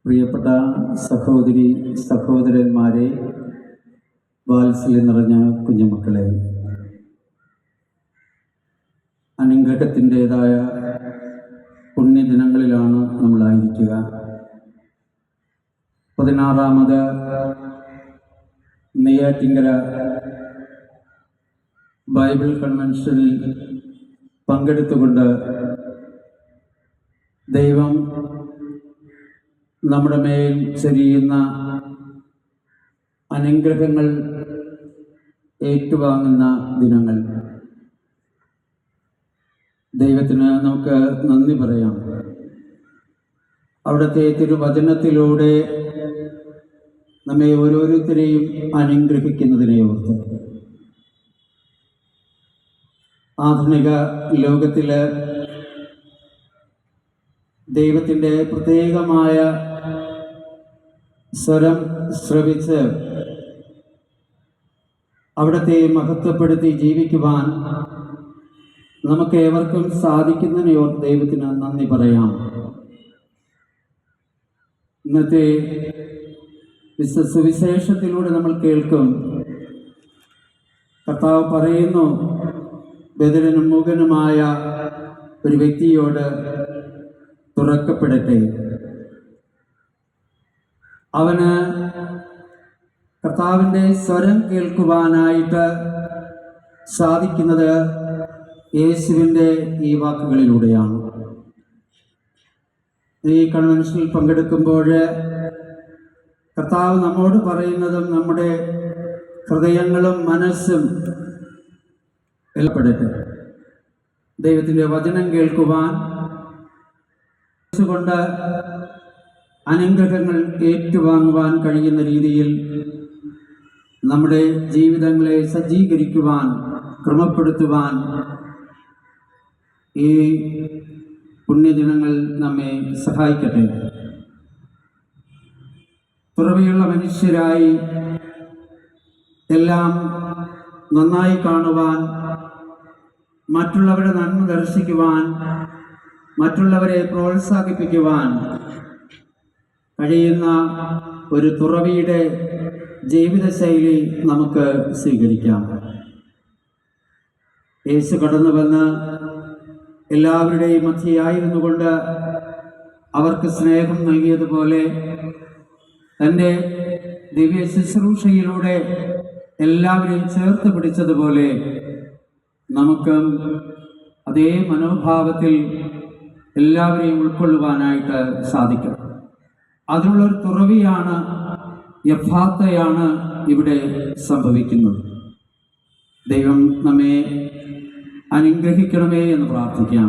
പ്രിയപ്പെട്ട സഹോദരി സഹോദരന്മാരെ, വാത്സല്യം നിറഞ്ഞ കുഞ്ഞുമക്കളെ, അനുഗ്രഹത്തിൻ്റെതായ പുണ്യദിനങ്ങളിലാണ് നമ്മളായിരിക്കുക. 16ാമത് നെയ്യാറ്റിങ്കര ബൈബിൾ കൺവെൻഷനിൽ പങ്കെടുത്തുകൊണ്ട് ദൈവം നമ്മുടെ മേൽ ചൊരിയുന്ന അനുഗ്രഹങ്ങൾ ഏറ്റുവാങ്ങുന്ന ദിനങ്ങൾ. ദൈവത്തിന് നമുക്ക് നന്ദി പറയാം. അവിടുത്തെ തിരുവചനത്തിലൂടെ നമ്മെ ഓരോരുത്തരെയും അനുഗ്രഹിക്കുന്നതിനെ ഓർത്ത് ആധുനിക ലോകത്തിൽ ദൈവത്തിൻ്റെ പ്രത്യേകമായ സ്വരം ശ്രവിച്ച് അവിടുത്തെ മഹത്വപ്പെടുത്തി ജീവിക്കുവാൻ നമുക്ക് ഏവർക്കും സാധിക്കുന്നതിനെ ഓർത്ത് ദൈവത്തിന് നന്ദി പറയാം. ഇന്നത്തെ സുവിശേഷത്തിലൂടെ നമ്മൾ കേൾക്കും, കർത്താവ് പറയുന്നു, ബധിരനും മൂകനുമായ ഒരു വ്യക്തിയോട് തുറക്കപ്പെടട്ടെ. അവന് കർത്താവിൻ്റെ സ്വരം കേൾക്കുവാനായിട്ട് സാധിക്കുന്നത് യേശുവിൻ്റെ ഈ വാക്കുകളിലൂടെയാണ്. ഈ കൺവെൻഷനിൽ പങ്കെടുക്കുമ്പോൾ കർത്താവ് നമ്മോട് പറയുന്നതും നമ്മുടെ ഹൃദയങ്ങളും മനസ്സും എല്ലപ്പെടട്ടെ. ദൈവത്തിൻ്റെ വചനം കേൾക്കുവാൻ കൊണ്ട് അനുഗ്രഹങ്ങൾ ഏറ്റുവാങ്ങുവാൻ കഴിയുന്ന രീതിയിൽ നമ്മുടെ ജീവിതങ്ങളെ സജ്ജീകരിക്കുവാൻ, ക്രമപ്പെടുത്തുവാൻ ഈ പുണ്യദിനങ്ങൾ നമ്മെ സഹായിക്കട്ടെ. തുറവിയുള്ള മനുഷ്യരായി എല്ലാം നന്നായി കാണുവാൻ, മറ്റുള്ളവരുടെ നന്മ ദർശിക്കുവാൻ, മറ്റുള്ളവരെ പ്രോത്സാഹിപ്പിക്കുവാൻ കഴിയുന്ന ഒരു തുറവിയുടെ ജീവിതശൈലി നമുക്ക് സ്വീകരിക്കാം. യേശു കടന്നു വന്ന് എല്ലാവരുടെയും മധ്യയായിരുന്നു കൊണ്ട് അവർക്ക് സ്നേഹം നൽകിയതുപോലെ, തൻ്റെ ദിവ്യ ശുശ്രൂഷയിലൂടെ എല്ലാവരെയും ചേർത്ത് പിടിച്ചതുപോലെ നമുക്കും അതേ മനോഭാവത്തിൽ എല്ലാവരെയും ഉൾക്കൊള്ളുവാനായിട്ട് സാധിക്കും. അതിനുള്ളൊരു തുറവിയാണ്, യഥാർത്ഥയാണ് ഇവിടെ സംഭവിക്കുന്നത്. ദൈവം നമ്മെ അനുഗ്രഹിക്കണമേ എന്ന് പ്രാർത്ഥിക്കാം.